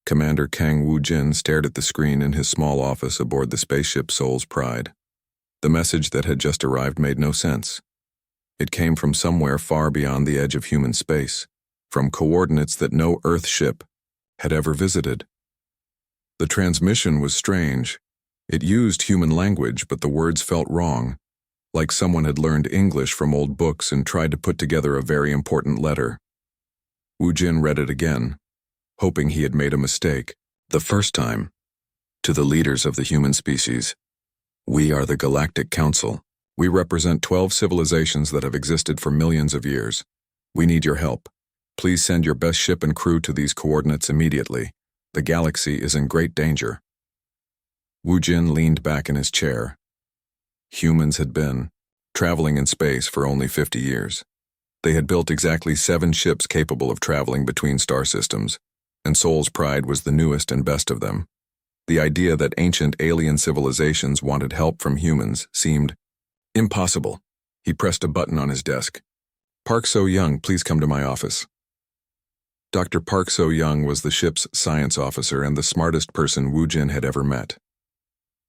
Commander Kang Woo-jin stared at the screen in his small office aboard the spaceship Soul's Pride. The message that had just arrived made no sense. It came from somewhere far beyond the edge of human space, from coordinates that no Earth ship had ever visited. The transmission was strange. It used human language, but the words felt wrong, like someone had learned English from old books and tried to put together a very important letter. Woo-jin read it again, hoping he had made a mistake, the first time. To the leaders of the human species. We are the Galactic Council. We represent 12 civilizations that have existed for millions of years. We need your help. Please send your best ship and crew to these coordinates immediately. The galaxy is in great danger. Woo-jin leaned back in his chair. Humans had been traveling in space for only 50 years. They had built exactly 7 ships capable of traveling between star systems, and Soul's Pride was the newest and best of them. The idea that ancient alien civilizations wanted help from humans seemed impossible. He pressed a button on his desk. Park So-young, please come to my office. Dr. Park So-young was the ship's science officer and the smartest person Woo-jin had ever met.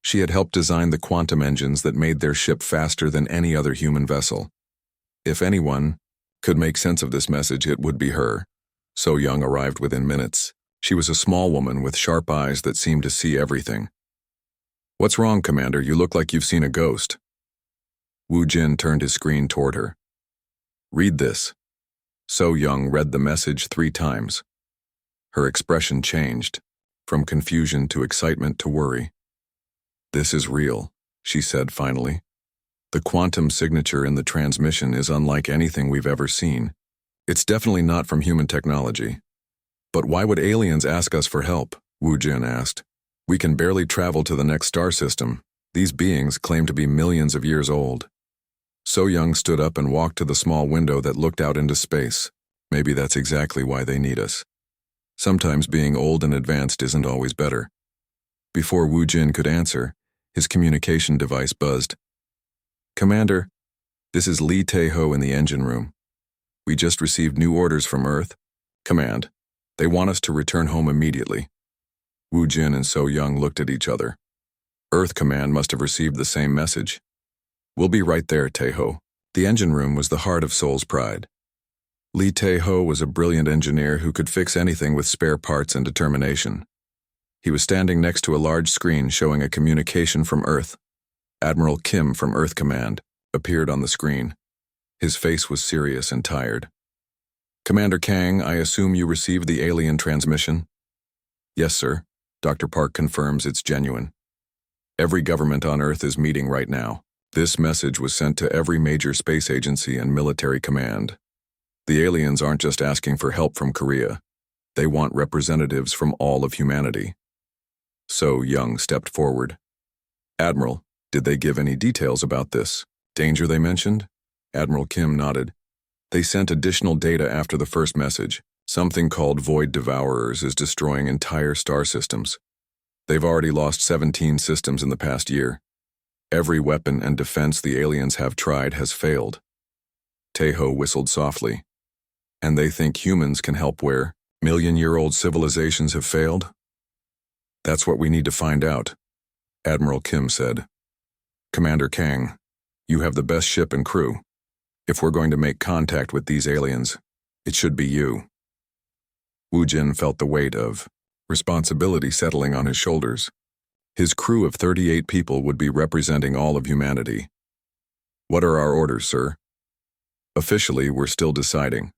She had helped design the quantum engines that made their ship faster than any other human vessel. If anyone could make sense of this message, it would be her. So-young arrived within minutes. She was a small woman with sharp eyes that seemed to see everything. What's wrong, Commander? You look like you've seen a ghost. Woo-jin turned his screen toward her. Read this. So-young read the message 3 times. Her expression changed, from confusion to excitement to worry. This is real, she said finally. The quantum signature in the transmission is unlike anything we've ever seen. It's definitely not from human technology. But why would aliens ask us for help? Woo-jin asked. We can barely travel to the next star system. These beings claim to be millions of years old. So-young stood up and walked to the small window that looked out into space. Maybe that's exactly why they need us. Sometimes being old and advanced isn't always better. Before Woo-jin could answer, his communication device buzzed. Commander, this is Lee Tae-ho in the engine room. We just received new orders from Earth. Command, they want us to return home immediately. Woo-jin and So-young looked at each other. Earth Command must have received the same message. We'll be right there, Tae-ho. The engine room was the heart of Soul's Pride. Lee Tae-ho was a brilliant engineer who could fix anything with spare parts and determination. He was standing next to a large screen showing a communication from Earth. Admiral Kim from Earth Command appeared on the screen. His face was serious and tired. Commander Kang, I assume you received the alien transmission? Yes, sir. Dr. Park confirms it's genuine. Every government on Earth is meeting right now. This message was sent to every major space agency and military command. The aliens aren't just asking for help from Korea. They want representatives from all of humanity. So-young stepped forward. Admiral, did they give any details about this danger they mentioned? Admiral Kim nodded. They sent additional data after the first message. Something called Void Devourers is destroying entire star systems. They've already lost 17 systems in the past year. Every weapon and defense the aliens have tried has failed. Tae-ho whistled softly. And they think humans can help where million-year-old civilizations have failed? That's what we need to find out, Admiral Kim said. Commander Kang, you have the best ship and crew. If we're going to make contact with these aliens, it should be you. Woo-jin felt the weight of responsibility settling on his shoulders. His crew of 38 people would be representing all of humanity. What are our orders, sir? Officially, we're still deciding.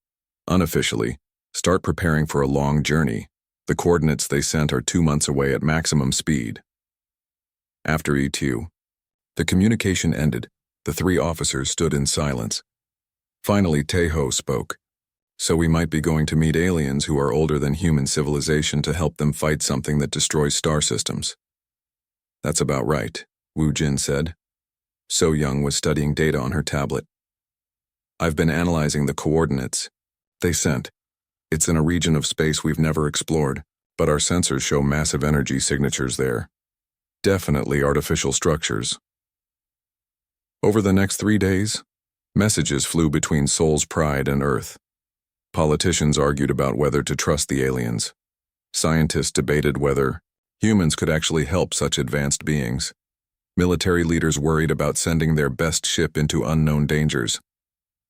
Unofficially, start preparing for a long journey. The coordinates they sent are 2 months away at maximum speed. After ETU, the communication ended. The 3 officers stood in silence. Finally, Tae-ho spoke. So we might be going to meet aliens who are older than human civilization to help them fight something that destroys star systems. That's about right, Woo-jin said. So-young was studying data on her tablet. I've been analyzing the coordinates they sent. It's in a region of space we've never explored, but our sensors show massive energy signatures there. Definitely artificial structures. Over the next 3 days, messages flew between Soul's Pride and Earth. Politicians argued about whether to trust the aliens. Scientists debated whether humans could actually help such advanced beings. Military leaders worried about sending their best ship into unknown dangers.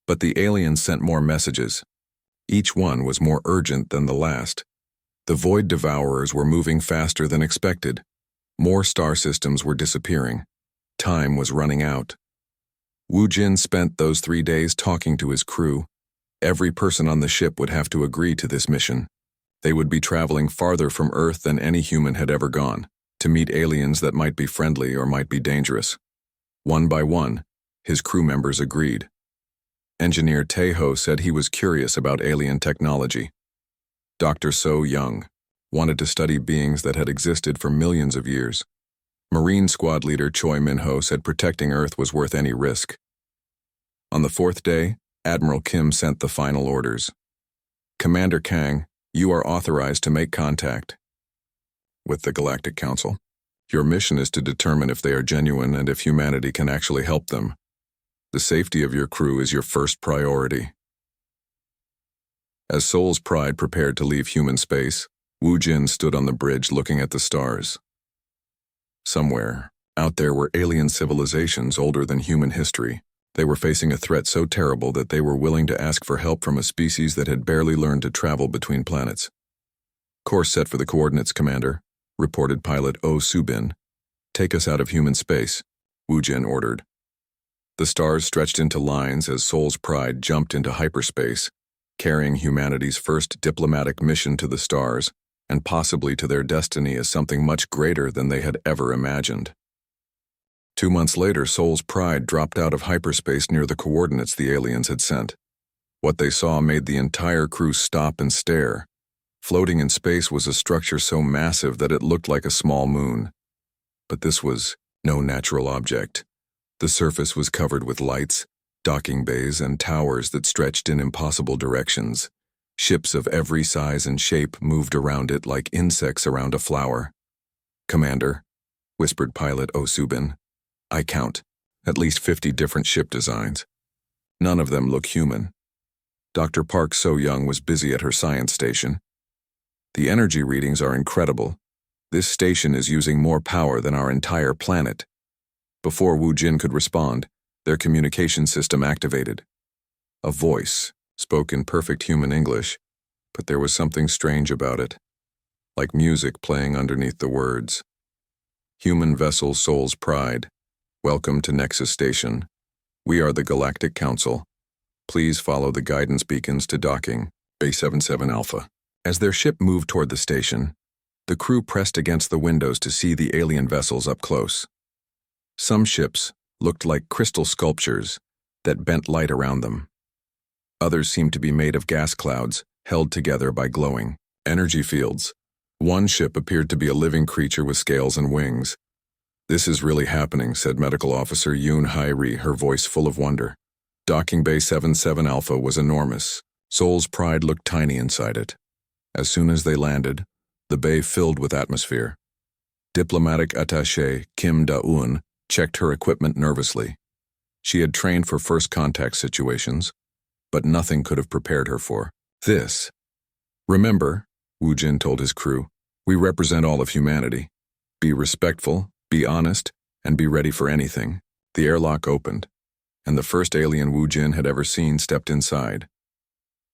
But the aliens sent more messages. Each one was more urgent than the last. The Void Devourers were moving faster than expected. More star systems were disappearing. Time was running out. Wu Jin spent those 3 days talking to his crew. Every person on the ship would have to agree to this mission. They would be traveling farther from Earth than any human had ever gone, to meet aliens that might be friendly or might be dangerous. One by one, his crew members agreed. Engineer Taeho said he was curious about alien technology. Dr. So Young wanted to study beings that had existed for millions of years. Marine Squad Leader Choi Min-ho said protecting Earth was worth any risk. On the 4th day, Admiral Kim sent the final orders. Commander Kang, you are authorized to make contact with the Galactic Council. Your mission is to determine if they are genuine and if humanity can actually help them. The safety of your crew is your first priority. As Soul's Pride prepared to leave human space, Wu Jin stood on the bridge looking at the stars. Somewhere, out there were alien civilizations older than human history. They were facing a threat so terrible that they were willing to ask for help from a species that had barely learned to travel between planets. Course set for the coordinates, Commander, reported pilot Oh Subin. Take us out of human space, Wu Jin ordered. The stars stretched into lines as Soul's Pride jumped into hyperspace, carrying humanity's first diplomatic mission to the stars and possibly to their destiny as something much greater than they had ever imagined. 2 months later, Soul's Pride dropped out of hyperspace near the coordinates the aliens had sent. What they saw made the entire crew stop and stare. Floating in space was a structure so massive that it looked like a small moon. But this was no natural object. The surface was covered with lights, docking bays, and towers that stretched in impossible directions. Ships of every size and shape moved around it like insects around a flower. Commander, whispered pilot Oh Subin, I count at least 50 different ship designs. None of them look human. Dr. Park So-young was busy at her science station. The energy readings are incredible. This station is using more power than our entire planet. Before Wu Jin could respond, their communication system activated. A voice spoke in perfect human English, but there was something strange about it, like music playing underneath the words. Human vessel Soul's Pride. Welcome to Nexus Station. We are the Galactic Council. Please follow the guidance beacons to docking, Bay 77 Alpha. As their ship moved toward the station, the crew pressed against the windows to see the alien vessels up close. Some ships looked like crystal sculptures that bent light around them. Others seemed to be made of gas clouds, held together by glowing energy fields. One ship appeared to be a living creature with scales and wings. This is really happening, said Medical Officer Yoon Hairi, her voice full of wonder. Docking Bay 77 Alpha was enormous. Soul's Pride looked tiny inside it. As soon as they landed, the bay filled with atmosphere. Diplomatic attaché Kim Da-eun checked her equipment nervously. She had trained for first contact situations, but nothing could have prepared her for this. Remember, Wu Jin told his crew, we represent all of humanity. Be respectful, be honest, and be ready for anything. The airlock opened, and the first alien Wu Jin had ever seen stepped inside.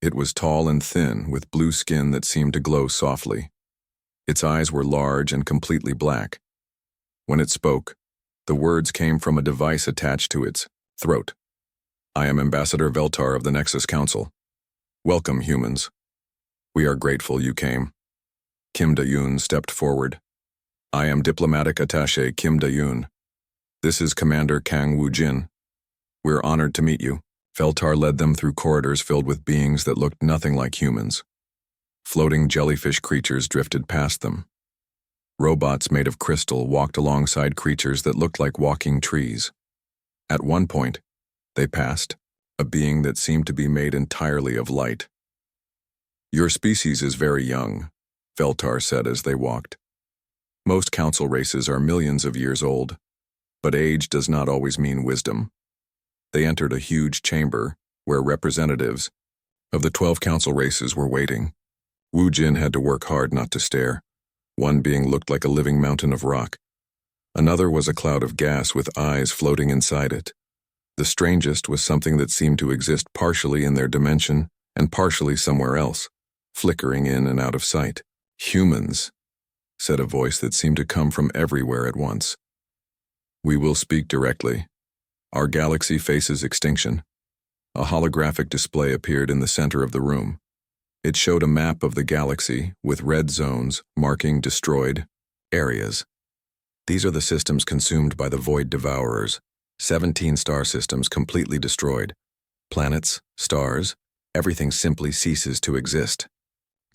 It was tall and thin, with blue skin that seemed to glow softly. Its eyes were large and completely black. When it spoke, the words came from a device attached to its throat. I am Ambassador Veltar of the Nexus Council. Welcome, humans. We are grateful you came. Kim Da-eun stepped forward. I am Diplomatic Attaché Kim Da-eun. This is Commander Kang Wu Jin. We're honored to meet you. Veltar led them through corridors filled with beings that looked nothing like humans. Floating jellyfish creatures drifted past them. Robots made of crystal walked alongside creatures that looked like walking trees. At one point, they passed a being that seemed to be made entirely of light. Your species is very young, Veltar said as they walked. Most council races are millions of years old, but age does not always mean wisdom. They entered a huge chamber where representatives of the 12 council races were waiting. Wu Jin had to work hard not to stare. One being looked like a living mountain of rock. Another was a cloud of gas with eyes floating inside it. The strangest was something that seemed to exist partially in their dimension and partially somewhere else, flickering in and out of sight. "Humans," said a voice that seemed to come from everywhere at once. "We will speak directly. Our galaxy faces extinction." A holographic display appeared in the center of the room. It showed a map of the galaxy with red zones marking destroyed areas. "These are the systems consumed by the Void Devourers. 17 star systems completely destroyed. Planets, stars, everything simply ceases to exist."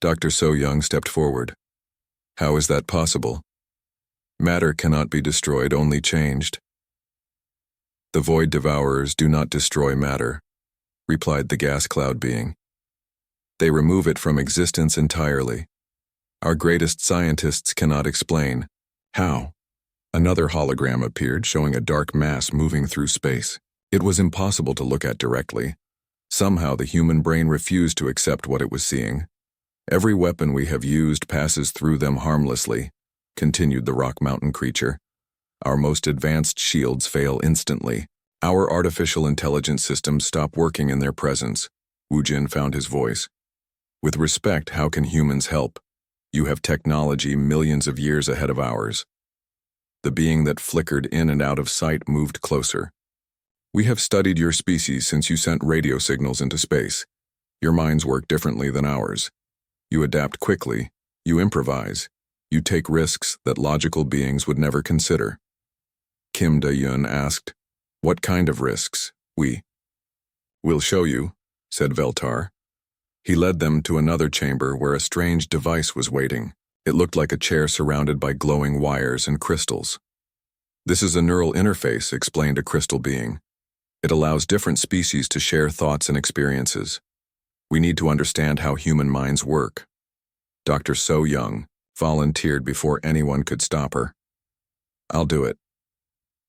Dr. So Young stepped forward. "How is that possible? Matter cannot be destroyed, only changed." "The Void Devourers do not destroy matter," replied the gas cloud being. "They remove it from existence entirely. Our greatest scientists cannot explain how." Another hologram appeared showing a dark mass moving through space. It was impossible to look at directly. Somehow the human brain refused to accept what it was seeing. "Every weapon we have used passes through them harmlessly," continued the rock mountain creature. "Our most advanced shields fail instantly. Our artificial intelligence systems stop working in their presence." Wu Jin found his voice. "With respect, how can humans help? You have technology millions of years ahead of ours." The being that flickered in and out of sight moved closer. "We have studied your species since you sent radio signals into space. Your minds work differently than ours. You adapt quickly, you improvise, you take risks that logical beings would never consider." Kim Da-yun asked, "What kind of risks?" "We'll show you," said Veltar. He led them to another chamber where a strange device was waiting. It looked like a chair surrounded by glowing wires and crystals. "This is a neural interface," explained a crystal being. "It allows different species to share thoughts and experiences. We need to understand how human minds work." Dr. So Young volunteered before anyone could stop her. "I'll do it."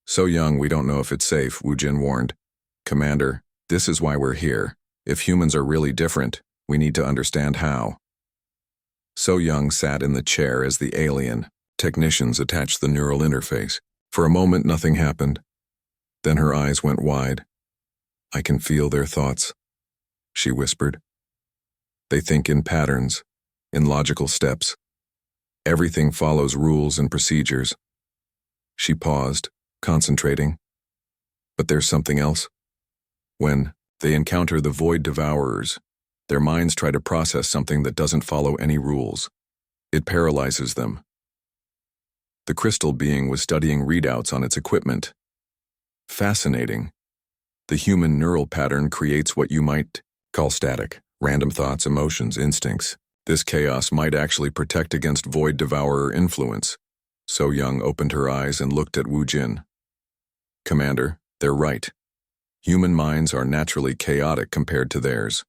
"So Young, we don't know if it's safe," Wu Jin warned. "Commander, this is why we're here. If humans are really different, we need to understand how." So Young sat in the chair as the alien technicians attached the neural interface. For a moment, nothing happened. Then her eyes went wide. "I can feel their thoughts," she whispered. "They think in patterns, in logical steps. Everything follows rules and procedures." She paused, concentrating. "But there's something else. When they encounter the Void Devourers, their minds try to process something that doesn't follow any rules. It paralyzes them." The crystal being was studying readouts on its equipment. "Fascinating. The human neural pattern creates what you might call static, random thoughts, emotions, instincts. This chaos might actually protect against Void Devourer influence." So Young opened her eyes and looked at Wu Jin. "Commander, they're right. Human minds are naturally chaotic compared to theirs.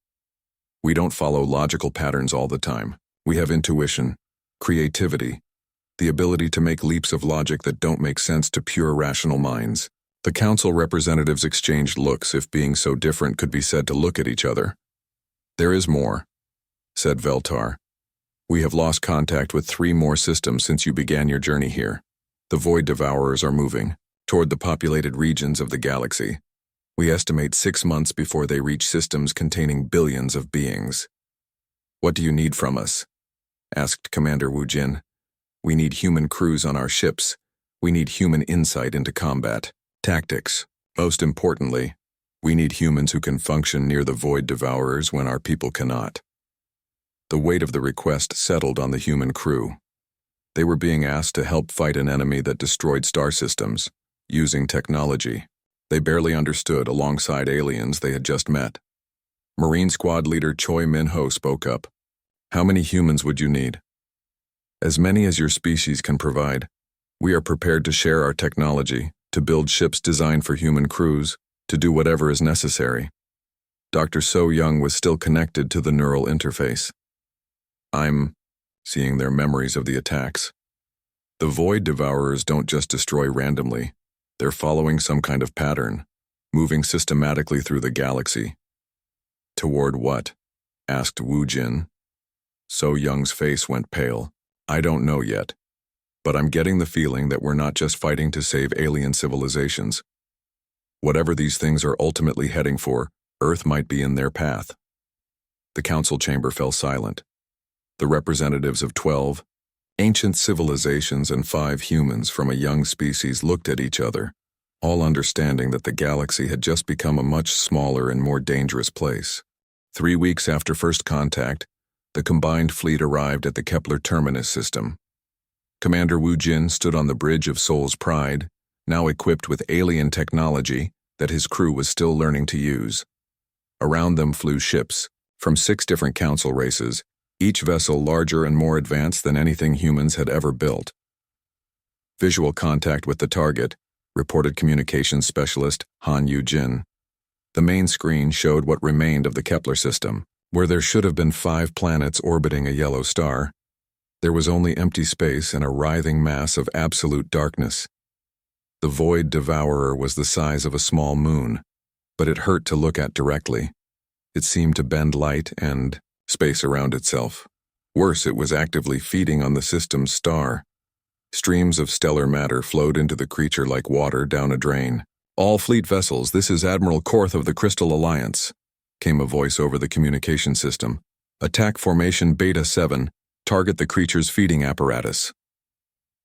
We don't follow logical patterns all the time. We have intuition, creativity, the ability to make leaps of logic that don't make sense to pure rational minds." The council representatives exchanged looks, if being so different could be said to look at each other. "There is more," said Veltar. "We have lost contact with 3 more systems since you began your journey here. The Void Devourers are moving toward the populated regions of the galaxy. We estimate 6 months before they reach systems containing billions of beings." "What do you need from us?" asked Commander Wu Jin. "We need human crews on our ships. We need human insight into combat, tactics. Most importantly, we need humans who can function near the Void Devourers when our people cannot." The weight of the request settled on the human crew. They were being asked to help fight an enemy that destroyed star systems, using technology they barely understood alongside aliens they had just met. Marine Squad Leader Choi Min-ho spoke up. "How many humans would you need?" "As many as your species can provide. We are prepared to share our technology, to build ships designed for human crews, to do whatever is necessary." Dr. So Young was still connected to the neural interface. "I'm seeing their memories of the attacks. The Void Devourers don't just destroy randomly. They're following some kind of pattern, moving systematically through the galaxy." "Toward what?" asked Wu Jin. So Young's face went pale. I don't know yet. But I'm getting the feeling that we're not just fighting to save alien civilizations. Whatever these things are ultimately heading for, Earth might be in their path. The council chamber fell silent. The representatives of 12 ancient civilizations and 5 humans from a young species looked at each other, all understanding that the galaxy had just become a much smaller and more dangerous place. 3 weeks after first contact, the combined fleet arrived at the Kepler Terminus system. Commander Wu Jin stood on the bridge of Soul's Pride, now equipped with alien technology that his crew was still learning to use. Around them flew ships from 6 different council races, each vessel larger and more advanced than anything humans had ever built. Visual contact with the target, reported communications specialist Han Yu-jin. The main screen showed what remained of the Kepler system, where there should have been 5 planets orbiting a yellow star. There was only empty space and a writhing mass of absolute darkness. The Void Devourer was the size of a small moon, but it hurt to look at directly. It seemed to bend light and space around itself. Worse, it was actively feeding on the system's star. Streams of stellar matter flowed into the creature like water down a drain. "All fleet vessels, this is Admiral Korth of the Crystal Alliance," came a voice over the communication system. "Attack formation Beta 7, target the creature's feeding apparatus."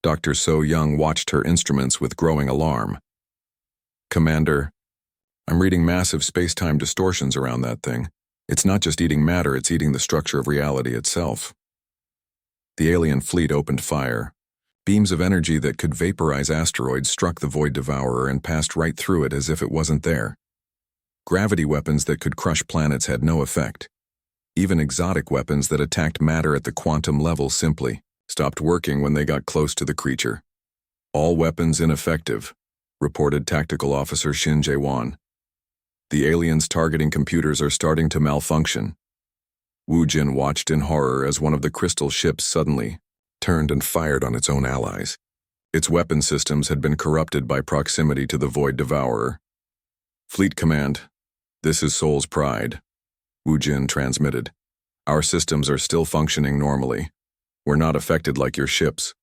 Dr. So Young watched her instruments with growing alarm. "Commander, I'm reading massive space-time distortions around that thing. It's not just eating matter, it's eating the structure of reality itself." The alien fleet opened fire. Beams of energy that could vaporize asteroids struck the Void Devourer and passed right through it as if it wasn't there. Gravity weapons that could crush planets had no effect. Even exotic weapons that attacked matter at the quantum level simply stopped working when they got close to the creature. "All weapons ineffective," reported Tactical Officer Shin Jae-won. "The aliens' targeting computers are starting to malfunction." Wu Jin watched in horror as one of the crystal ships suddenly turned and fired on its own allies. Its weapon systems had been corrupted by proximity to the Void Devourer. "Fleet Command, this is Soul's Pride," Wu Jin transmitted. "Our systems are still functioning normally. We're not affected like your ships."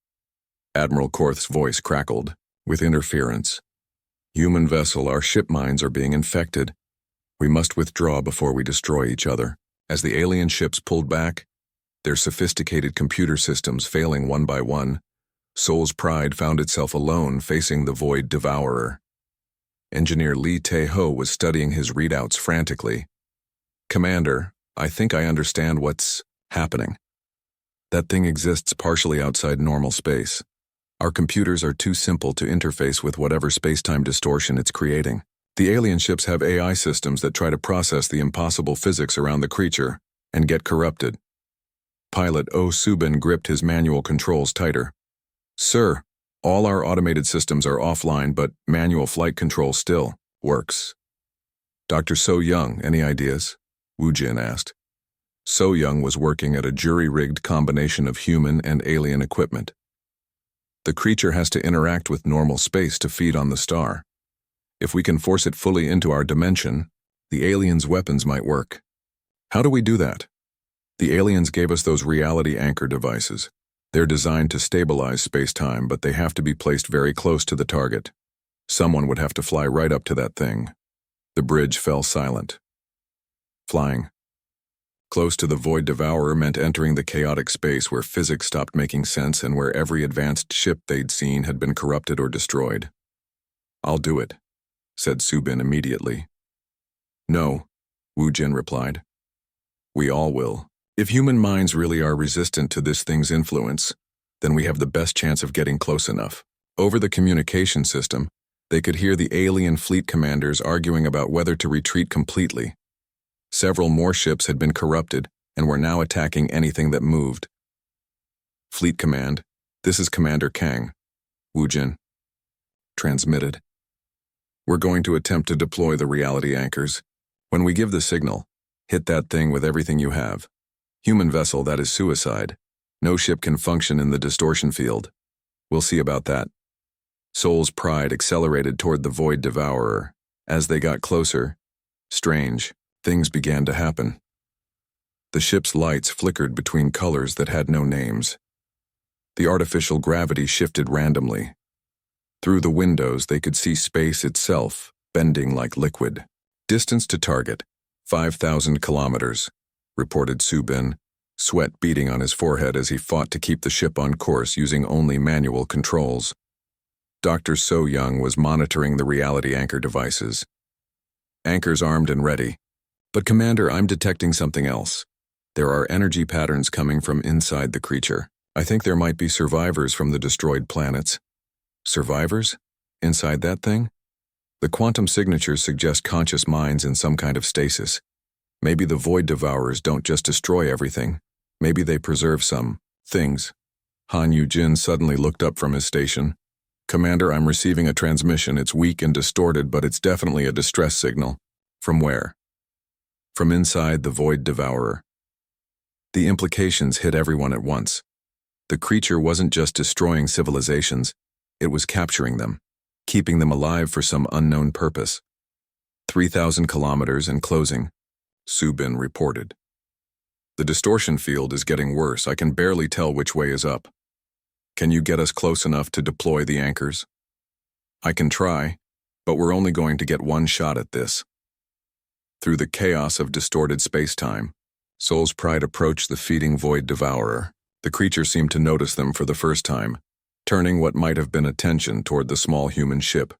Admiral Korth's voice crackled with interference. "Human vessel, our ship minds are being infected. We must withdraw before we destroy each other." As the alien ships pulled back, their sophisticated computer systems failing one by one, Soul's Pride found itself alone facing the Void Devourer. Engineer Lee Tae-ho was studying his readouts frantically. "Commander, I think I understand what's happening. That thing exists partially outside normal space. Our computers are too simple to interface with whatever space-time distortion it's creating. The alien ships have AI systems that try to process the impossible physics around the creature and get corrupted." Pilot Oh Subin gripped his manual controls tighter. "Sir, all our automated systems are offline, but manual flight control still works." "Dr. So Young, any ideas?" Wu Jin asked. So Young was working at a jury-rigged combination of human and alien equipment. "The creature has to interact with normal space to feed on the star. If we can force it fully into our dimension, the aliens' weapons might work." "How do we do that?" "The aliens gave us those reality anchor devices. They're designed to stabilize space-time, but they have to be placed very close to the target. Someone would have to fly right up to that thing." The bridge fell silent. Flying close to the Void Devourer meant entering the chaotic space where physics stopped making sense and where every advanced ship they'd seen had been corrupted or destroyed. "I'll do it," said Subin immediately. "No," Wu Jin replied. "We all will. If human minds really are resistant to this thing's influence, then we have the best chance of getting close enough." Over the communication system, they could hear the alien fleet commanders arguing about whether to retreat completely. Several more ships had been corrupted and were now attacking anything that moved. "Fleet Command, this is Commander Kang," Wu Jin transmitted. "We're going to attempt to deploy the reality anchors. When we give the signal, hit that thing with everything you have. Human vessel, that is suicide. No ship can function in the distortion field. We'll see about that." Soul's Pride accelerated toward the Void Devourer. As they got closer, strange things began to happen. The ship's lights flickered between colors that had no names. The artificial gravity shifted randomly. Through the windows, they could see space itself, bending like liquid. Distance to target, 5,000 kilometers, reported Subin, sweat beading on his forehead as he fought to keep the ship on course using only manual controls. Dr. So Young was monitoring the reality anchor devices. Anchors armed and ready. But Commander, I'm detecting something else. There are energy patterns coming from inside the creature. I think there might be survivors from the destroyed planets. Survivors? Inside that thing? The quantum signatures suggest conscious minds in some kind of stasis. Maybe the Void Devourers don't just destroy everything. Maybe they preserve some things. Han Yu-jin suddenly looked up from his station. Commander, I'm receiving a transmission. It's weak and distorted, but it's definitely a distress signal. From where? From inside the Void Devourer. The implications hit everyone at once. The creature wasn't just destroying civilizations, it was capturing them, keeping them alive for some unknown purpose. 3,000 kilometers and closing, Subin reported. The distortion field is getting worse. I can barely tell which way is up. Can you get us close enough to deploy the anchors? I can try, but we're only going to get one shot at this. Through the chaos of distorted space-time, Soul's Pride approached the feeding Void Devourer. The creature seemed to notice them for the first time, turning what might have been attention toward the small human ship.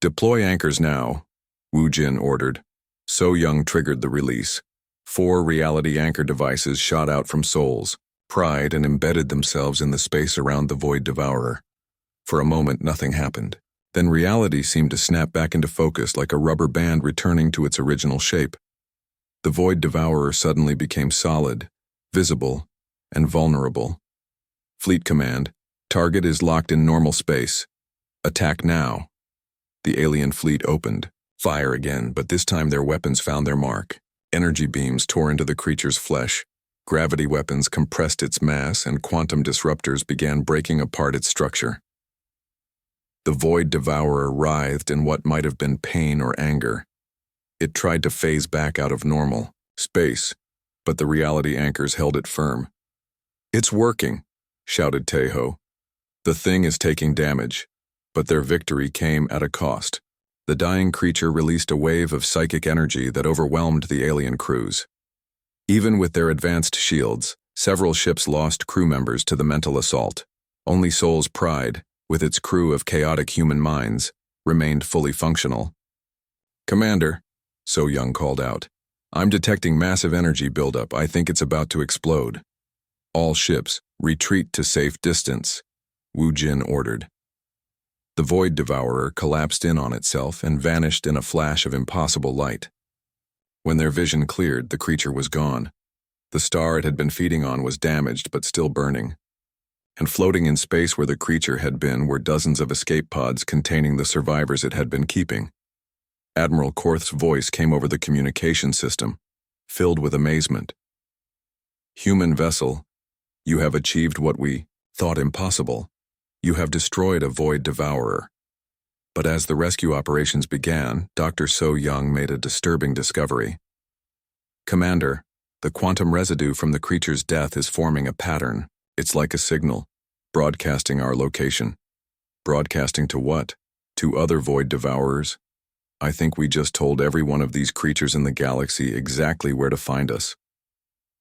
Deploy anchors now, Wu Jin ordered. So Young triggered the release. 4 reality anchor devices shot out from Soul's Pride and embedded themselves in the space around the Void Devourer. For a moment, nothing happened. Then reality seemed to snap back into focus like a rubber band returning to its original shape. The Void Devourer suddenly became solid, visible, and vulnerable. Fleet Command, target is locked in normal space. Attack now. The alien fleet opened. Fire again, but this time their weapons found their mark. Energy beams tore into the creature's flesh. Gravity weapons compressed its mass, and quantum disruptors began breaking apart its structure. The Void Devourer writhed in what might have been pain or anger. It tried to phase back out of normal space, but the reality anchors held it firm. It's working, shouted Tejo. The thing is taking damage, but their victory came at a cost. The dying creature released a wave of psychic energy that overwhelmed the alien crews. Even with their advanced shields, several ships lost crew members to the mental assault. Only Soul's Pride, with its crew of chaotic human minds, remained fully functional. Commander, So Young called out, I'm detecting massive energy buildup. I think it's about to explode. All ships, retreat to safe distance, Wu Jin ordered. The Void Devourer collapsed in on itself and vanished in a flash of impossible light. When their vision cleared, the creature was gone. The star it had been feeding on was damaged but still burning. And floating in space where the creature had been were dozens of escape pods containing the survivors it had been keeping. Admiral Korth's voice came over the communication system, filled with amazement. Human vessel, you have achieved what we thought impossible. You have destroyed a Void Devourer. But as the rescue operations began, Dr. So Young made a disturbing discovery. Commander, the quantum residue from the creature's death is forming a pattern. It's like a signal, broadcasting our location. Broadcasting to what? To other Void Devourers? I think we just told every one of these creatures in the galaxy exactly where to find us.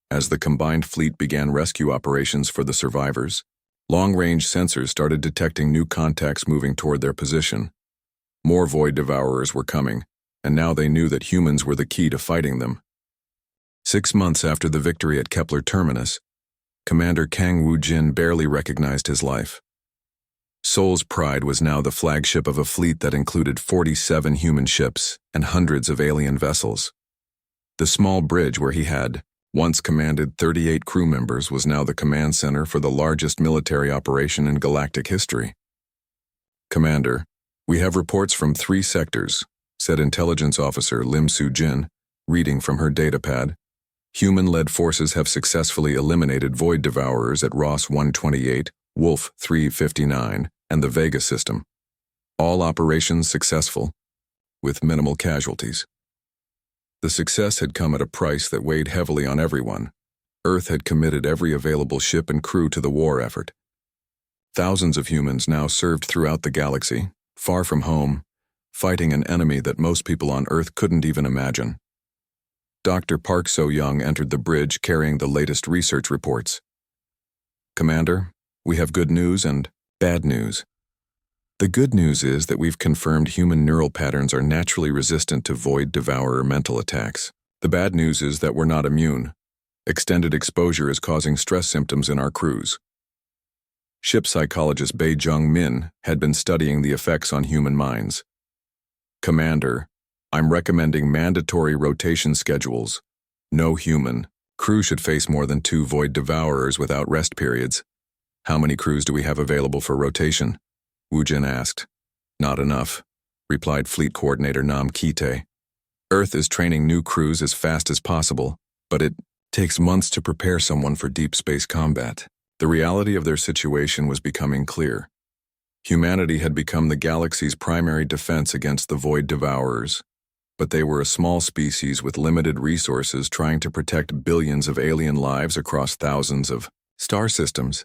As the combined fleet began rescue operations for the survivors, long-range sensors started detecting new contacts moving toward their position. More Void Devourers were coming, and now they knew that humans were the key to fighting them. 6 months after the victory at Kepler Terminus, Commander Kang Wu-jin barely recognized his life. Soul's Pride was now the flagship of a fleet that included 47 human ships and hundreds of alien vessels. The small bridge where he had once commanded 38 crew members was now the command center for the largest military operation in galactic history. Commander, we have reports from 3 sectors, said Intelligence Officer Lim Soo-jin, reading from her datapad. Human-led forces have successfully eliminated Void Devourers at Ross 128, Wolf 359, and the Vega system. All operations successful, with minimal casualties. The success had come at a price that weighed heavily on everyone. Earth had committed every available ship and crew to the war effort. Thousands of humans now served throughout the galaxy, far from home, fighting an enemy that most people on Earth couldn't even imagine. Dr. Park So-young entered the bridge carrying the latest research reports. "Commander, we have good news and bad news. The good news is that we've confirmed human neural patterns are naturally resistant to Void Devourer mental attacks. The bad news is that we're not immune. Extended exposure is causing stress symptoms in our crews." Ship psychologist Bei Jung Min had been studying the effects on human minds. "Commander, I'm recommending mandatory rotation schedules. No human crew should face more than 2 Void Devourers without rest periods. How many crews do we have available for rotation?" Wu Jin asked. "Not enough," replied Fleet Coordinator Nam Kite. "Earth is training new crews as fast as possible, but it takes months to prepare someone for deep space combat." The reality of their situation was becoming clear. Humanity had become the galaxy's primary defense against the Void Devourers, but they were a small species with limited resources trying to protect billions of alien lives across thousands of star systems.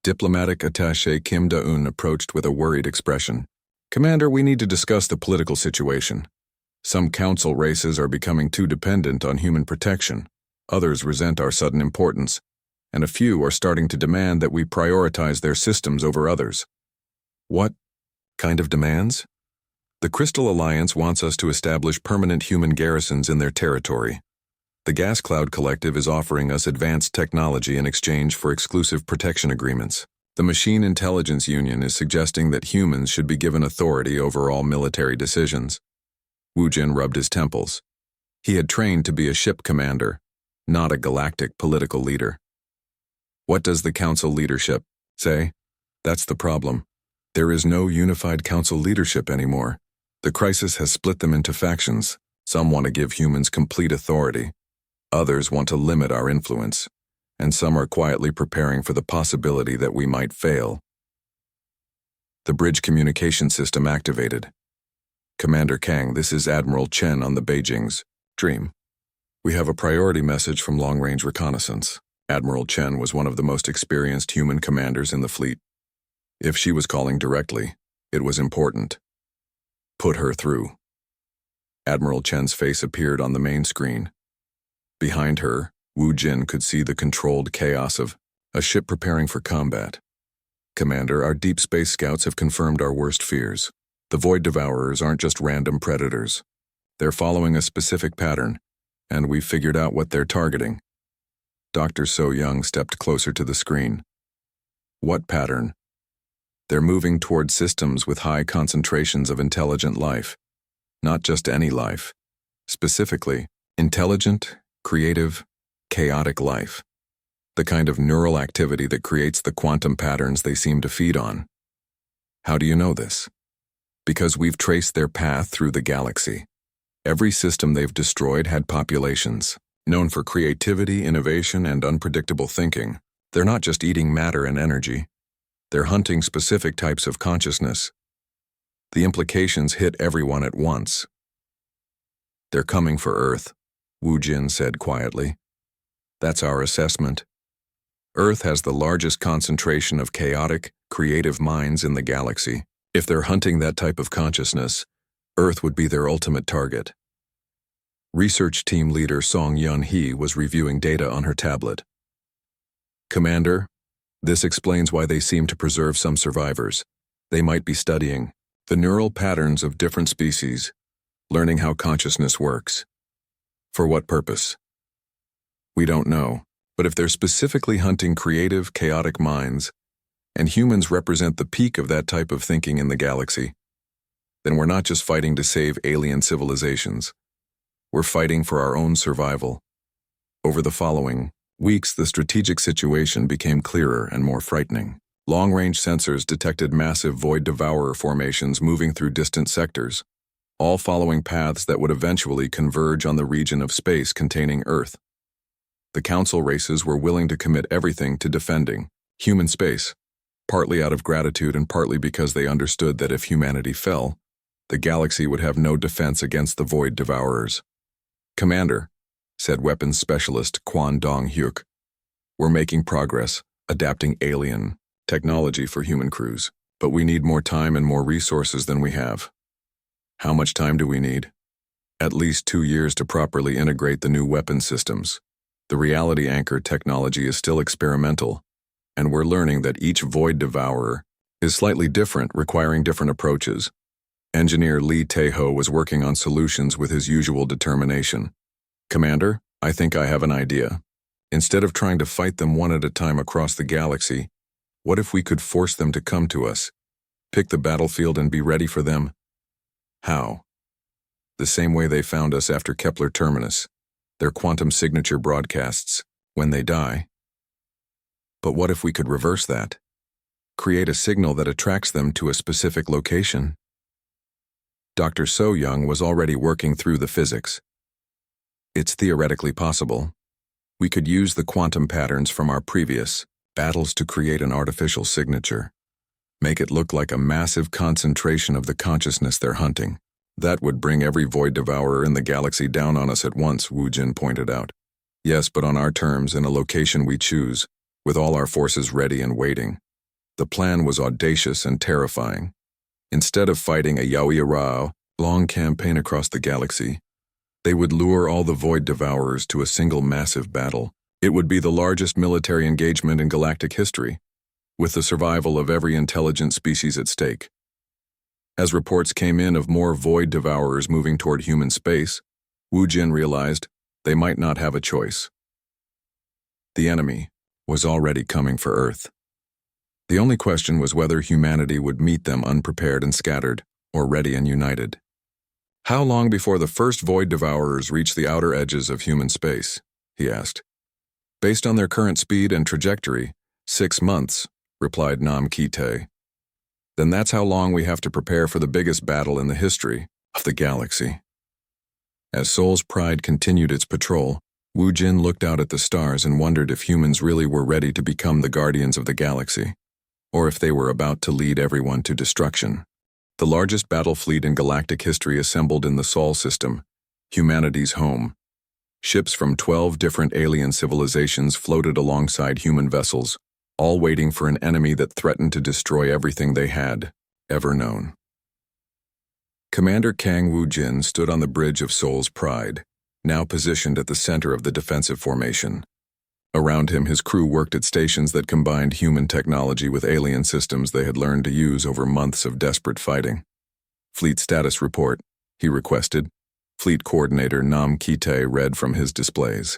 Diplomatic attaché Kim Da-eun approached with a worried expression. "Commander, we need to discuss the political situation. Some council races are becoming too dependent on human protection. Others resent our sudden importance, and a few are starting to demand that we prioritize their systems over others." "What kind of demands?" "The Crystal Alliance wants us to establish permanent human garrisons in their territory. The Gas Cloud Collective is offering us advanced technology in exchange for exclusive protection agreements. The Machine Intelligence Union is suggesting that humans should be given authority over all military decisions." Wu Jin rubbed his temples. He had trained to be a ship commander, not a galactic political leader. "What does the council leadership say?" "That's the problem. There is no unified council leadership anymore. The crisis has split them into factions. Some want to give humans complete authority. Others want to limit our influence. And some are quietly preparing for the possibility that we might fail." The bridge communication system activated. "Commander Kang, this is Admiral Chen on the Beijing's Dream. We have a priority message from long-range reconnaissance." Admiral Chen was one of the most experienced human commanders in the fleet. If she was calling directly, it was important. "Put her through." Admiral Chen's face appeared on the main screen. Behind her, Wu Jin could see the controlled chaos of a ship preparing for combat. "Commander, our deep space scouts have confirmed our worst fears. The Void Devourers aren't just random predators. They're following a specific pattern, and we've figured out what they're targeting." Dr. So-young stepped closer to the screen. "What pattern?" "They're moving toward systems with high concentrations of intelligent life. Not just any life. Specifically, intelligent, creative, chaotic life. The kind of neural activity that creates the quantum patterns they seem to feed on." "How do you know this?" "Because we've traced their path through the galaxy. Every system they've destroyed had populations, known for creativity, innovation, and unpredictable thinking. They're not just eating matter and energy. They're hunting specific types of consciousness. The implications hit everyone at once." "They're coming for Earth," Wu Jin said quietly. "That's our assessment. Earth has the largest concentration of chaotic, creative minds in the galaxy. If they're hunting that type of consciousness, Earth would be their ultimate target." Research team leader Song Yun-hee was reviewing data on her tablet. "Commander, this explains why they seem to preserve some survivors. They might be studying the neural patterns of different species, learning how consciousness works. For what purpose? We don't know, but if they're specifically hunting creative, chaotic minds, and humans represent the peak of that type of thinking in the galaxy, then we're not just fighting to save alien civilizations. We're fighting for our own survival." Over the following weeks, the strategic situation became clearer and more frightening. Long-range sensors detected massive Void Devourer formations moving through distant sectors, all following paths that would eventually converge on the region of space containing Earth. The council races were willing to commit everything to defending human space, partly out of gratitude and partly because they understood that if humanity fell, the galaxy would have no defense against the Void Devourers. "Commander," said weapons specialist Quan Dong-hyuk, "we're making progress, adapting alien technology for human crews, but we need more time and more resources than we have." "How much time do we need?" "At least 2 years to properly integrate the new weapon systems. The reality anchor technology is still experimental, and we're learning that each void devourer is slightly different, requiring different approaches." Engineer Lee Tae-ho was working on solutions with his usual determination. "Commander, I think I have an idea. Instead of trying to fight them one at a time across the galaxy, what if we could force them to come to us, pick the battlefield and be ready for them?" "How?" "The same way they found us after Kepler Terminus, their quantum signature broadcasts, when they die." "But what if we could reverse that? Create a signal that attracts them to a specific location?" Dr. So-young was already working through the physics. "It's theoretically possible. We could use the quantum patterns from our previous battles to create an artificial signature. Make it look like a massive concentration of the consciousness they're hunting. That would bring every void devourer in the galaxy down on us at once," Wu Jin pointed out. "Yes, but on our terms, in a location we choose, with all our forces ready and waiting." The plan was audacious and terrifying. Instead of fighting a yaoi-rao, long campaign across the galaxy, they would lure all the void devourers to a single massive battle. It would be the largest military engagement in galactic history, with the survival of every intelligent species at stake. As reports came in of more void devourers moving toward human space, Wu Jin realized they might not have a choice. The enemy was already coming for Earth. The only question was whether humanity would meet them unprepared and scattered, or ready and united. "How long before the first void devourers reach the outer edges of human space?" he asked. "Based on their current speed and trajectory, 6 months, replied Nam Ki-tae. "Then that's how long we have to prepare for the biggest battle in the history of the galaxy." As Soul's Pride continued its patrol, Wu Jin looked out at the stars and wondered if humans really were ready to become the guardians of the galaxy, or if they were about to lead everyone to destruction. The largest battle fleet in galactic history assembled in the Sol system, humanity's home. Ships from 12 different alien civilizations floated alongside human vessels, all waiting for an enemy that threatened to destroy everything they had ever known. Commander Kang Woo-jin stood on the bridge of Soul's Pride, now positioned at the center of the defensive formation. Around him, his crew worked at stations that combined human technology with alien systems they had learned to use over months of desperate fighting. "Fleet status report," he requested. Fleet Coordinator Nam Ki-tae read from his displays.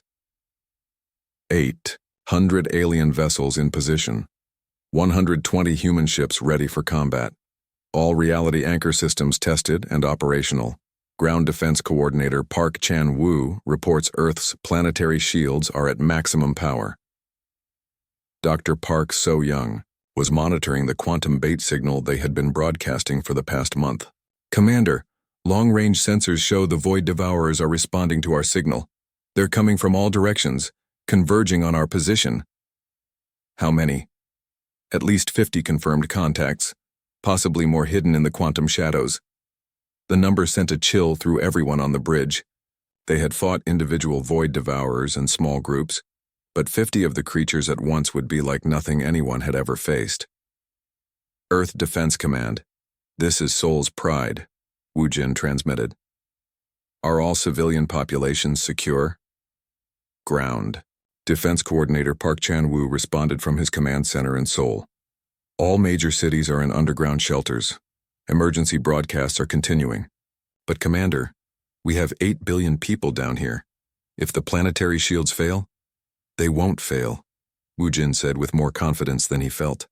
800 alien vessels in position. 120 human ships ready for combat. All reality anchor systems tested and operational. Ground Defense Coordinator Park Chan-woo reports Earth's planetary shields are at maximum power. Dr. Park So-young was monitoring the quantum bait signal they had been broadcasting for the past month. "Commander, long-range sensors show the void devourers are responding to our signal. They're coming from all directions, converging on our position." "How many?" "At least 50 confirmed contacts, possibly more hidden in the quantum shadows." The number sent a chill through everyone on the bridge. They had fought individual void devourers in small groups, but 50 of the creatures at once would be like nothing anyone had ever faced. "Earth Defense Command, this is Soul's Pride," Wu Jin transmitted. "Are all civilian populations secure?" "Ground." Defense Coordinator Park Chan-woo responded from his command center in Seoul. "All major cities are in underground shelters. Emergency broadcasts are continuing. But Commander, we have 8 billion people down here. If the planetary shields fail, they won't fail," Wu Jin said with more confidence than he felt.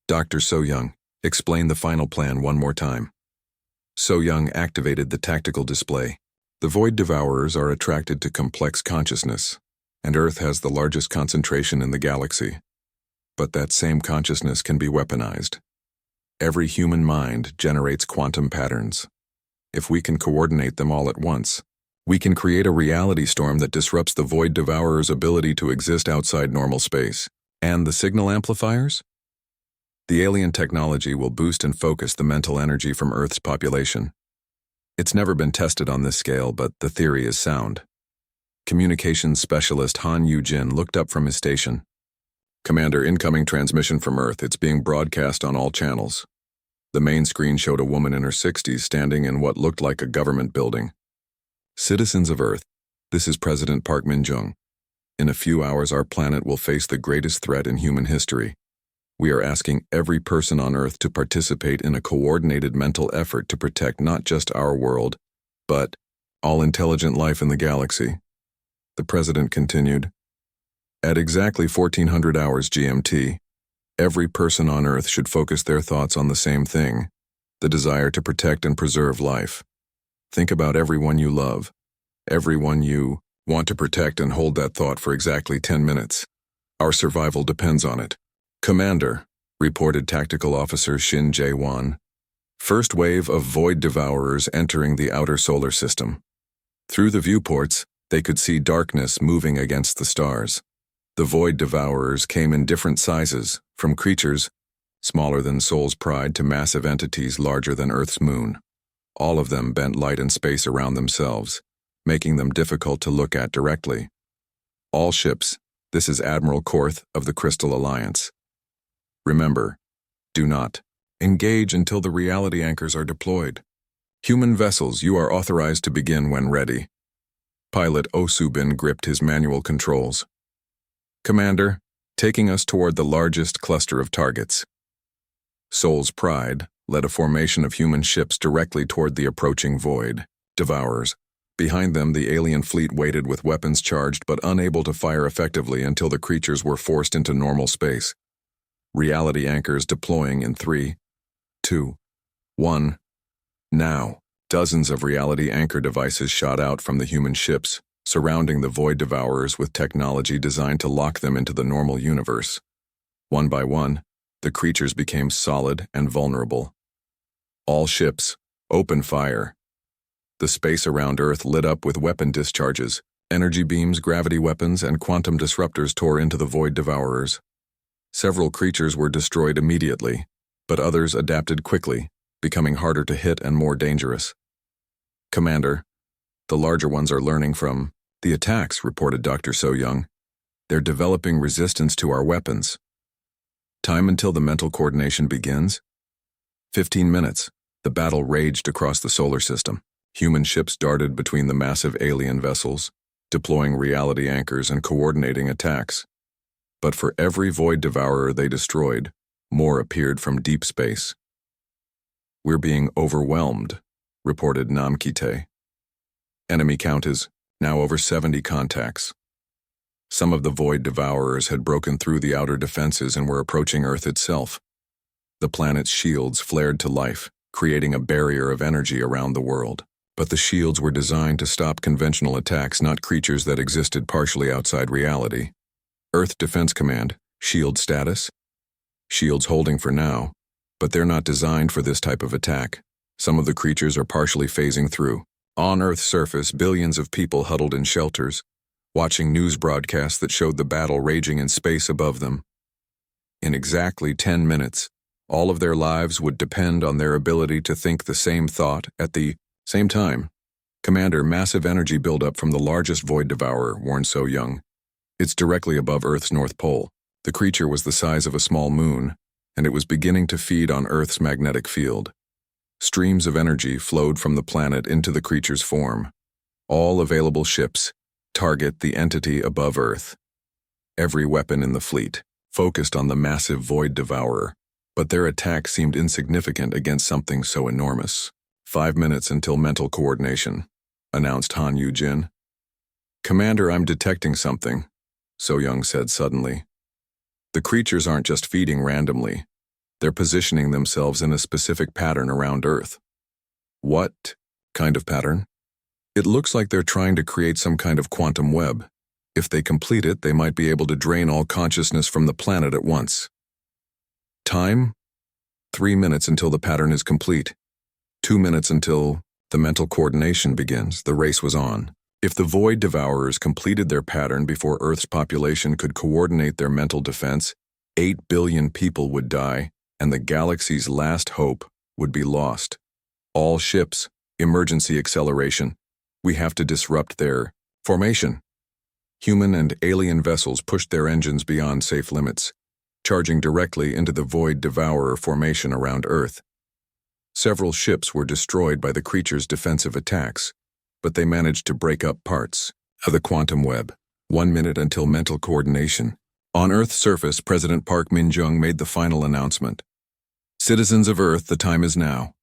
"Dr. So-young, explain the final plan one more time." So-young activated the tactical display. "The void devourers are attracted to complex consciousness, and Earth has the largest concentration in the galaxy. But that same consciousness can be weaponized. Every human mind generates quantum patterns. If we can coordinate them all at once, we can create a reality storm that disrupts the void devourer's ability to exist outside normal space. And the signal amplifiers? The alien technology will boost and focus the mental energy from Earth's population. It's never been tested on this scale, but the theory is sound. Communications specialist Han Yu-jin looked up from his station. Commander, incoming transmission from Earth. It's being broadcast on all channels. The main screen showed a woman in her 60s standing in what looked like a government building. Citizens of Earth, this is President Park Min-jung. In a few hours, our planet will face the greatest threat in human history. We are asking every person on Earth to participate in a coordinated mental effort to protect not just our world, but all intelligent life in the galaxy. The President continued. At exactly 1400 hours GMT, every person on Earth should focus their thoughts on the same thing, the desire to protect and preserve life. Think about everyone you love, everyone you want to protect, and hold that thought for exactly 10 minutes. Our survival depends on it. Commander, reported Tactical Officer Shin Jae-won. First wave of void devourers entering the outer solar system. Through the viewports, they could see darkness moving against the stars. The void devourers came in different sizes, from creatures smaller than Soul's Pride to massive entities larger than Earth's moon. All of them bent light and space around themselves, making them difficult to look at directly. All ships, this is Admiral Korth of the Crystal Alliance. Remember, do not engage until the reality anchors are deployed. Human vessels, you are authorized to begin when ready. Pilot Osubin gripped his manual controls. Commander, taking us toward the largest cluster of targets. Soul's Pride led a formation of human ships directly toward the approaching void devourers. Behind them, the alien fleet waited with weapons charged but unable to fire effectively until the creatures were forced into normal space. Reality anchors deploying in 3, 2, 1. Now, dozens of reality anchor devices shot out from the human ships, surrounding the void devourers with technology designed to lock them into the normal universe. One by one, the creatures became solid and vulnerable. All ships, open fire. The space around Earth lit up with weapon discharges. Energy beams, gravity weapons, and quantum disruptors tore into the void devourers. Several creatures were destroyed immediately, but others adapted quickly, becoming harder to hit and more dangerous. Commander, the larger ones are learning from the attacks, reported Dr. So-young. They're developing resistance to our weapons. Time until the mental coordination begins? 15 minutes. The battle raged across the solar system. Human ships darted between the massive alien vessels, deploying reality anchors and coordinating attacks. But for every void devourer they destroyed, more appeared from deep space. We're being overwhelmed, reported Namkite. Enemy count is now over 70 contacts. Some of the void devourers had broken through the outer defenses and were approaching Earth itself. The planet's shields flared to life, creating a barrier of energy around the world. But the shields were designed to stop conventional attacks, not creatures that existed partially outside reality. Earth Defense Command, shield status? Shields holding for now, but they're not designed for this type of attack. Some of the creatures are partially phasing through. On Earth's surface, billions of people huddled in shelters, watching news broadcasts that showed the battle raging in space above them. In exactly 10 minutes, all of their lives would depend on their ability to think the same thought at the same time. Commander, massive energy buildup from the largest void devourer, warned So-young. It's directly above Earth's North Pole. The creature was the size of a small moon, and it was beginning to feed on Earth's magnetic field. Streams of energy flowed from the planet into the creature's form. All available ships target the entity above Earth. Every weapon in the fleet focused on the massive void devourer, but their attack seemed insignificant against something so enormous. 5 minutes until mental coordination, announced Han Yu-jin. Commander, I'm detecting something, So-young said suddenly. The creatures aren't just feeding randomly. They're positioning themselves in a specific pattern around Earth. What kind of pattern? It looks like they're trying to create some kind of quantum web. If they complete it, they might be able to drain all consciousness from the planet at once. Time? 3 minutes until the pattern is complete. 2 minutes until the mental coordination begins. The race was on. If the void devourers completed their pattern before Earth's population could coordinate their mental defense, 8 billion people would die, and the galaxy's last hope would be lost. All ships, Emergency acceleration. We have to disrupt their formation. Human and alien vessels pushed their engines beyond safe limits, charging directly into the Void Devourer formation around Earth. Several ships were destroyed by the creature's defensive attacks, but they managed to break up parts of the quantum web. 1 minute until mental coordination. On Earth's surface, President Park Min-jung made the final announcement. Citizens of Earth, the time is now.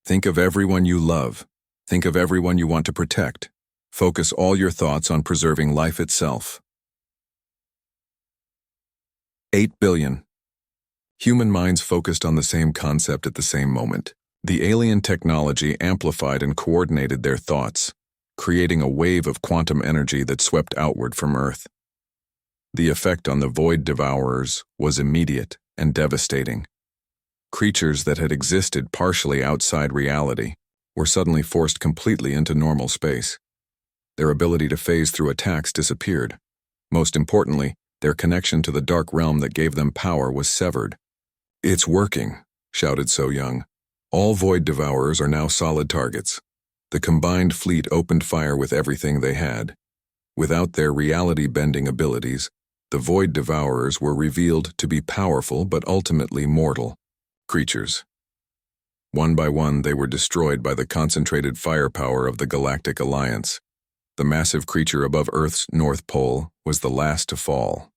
Think of everyone you love. Think of everyone you want to protect. Focus all your thoughts on preserving life itself. 8 billion. Human minds focused on the same concept at the same moment. The alien technology amplified and coordinated their thoughts, creating a wave of quantum energy that swept outward from Earth. The effect on the Void Devourers was immediate and devastating. Creatures that had existed partially outside reality were suddenly forced completely into normal space. Their ability to phase through attacks disappeared. Most importantly, their connection to the dark realm that gave them power was severed. "It's working," shouted So Young. "All Void Devourers are now solid targets." The combined fleet opened fire with everything they had. Without their reality-bending abilities, the Void Devourers were revealed to be powerful but ultimately mortal creatures. One by one, they were destroyed by the concentrated firepower of the Galactic Alliance. The massive creature above Earth's North Pole was the last to fall.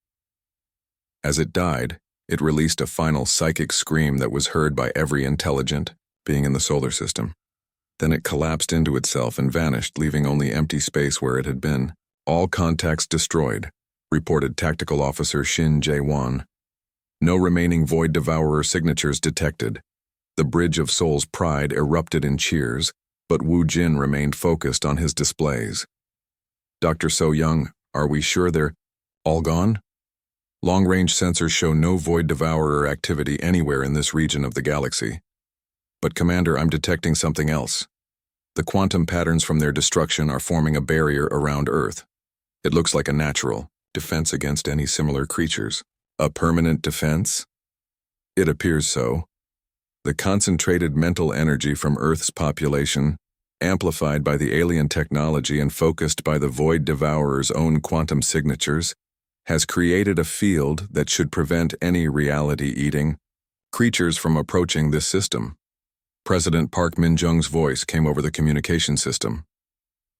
As it died, it released a final psychic scream that was heard by every intelligent being in the solar system. Then it collapsed into itself and vanished, leaving only empty space where it had been. "All contacts destroyed," reported Tactical Officer Shin Jae-won. "No remaining Void Devourer signatures detected." The Bridge of Soul's pride erupted in cheers, but Wu Jin remained focused on his displays. "Dr. So Young, are we sure they're all gone? Long-range sensors show no Void Devourer activity anywhere in this region of the galaxy. But Commander, I'm detecting something else. The quantum patterns from their destruction are forming a barrier around Earth. It looks like a natural defense against any similar creatures." "A permanent defense?" "It appears so. The concentrated mental energy from Earth's population, amplified by the alien technology and focused by the Void Devourer's own quantum signatures, has created a field that should prevent any reality-eating creatures from approaching this system." President Park Min-jung's voice came over the communication system.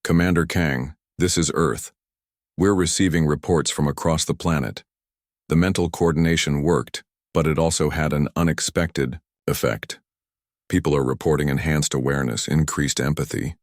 "Commander Kang, this is Earth. We're receiving reports from across the planet. The mental coordination worked, but it also had an unexpected effect. People are reporting enhanced awareness, increased empathy,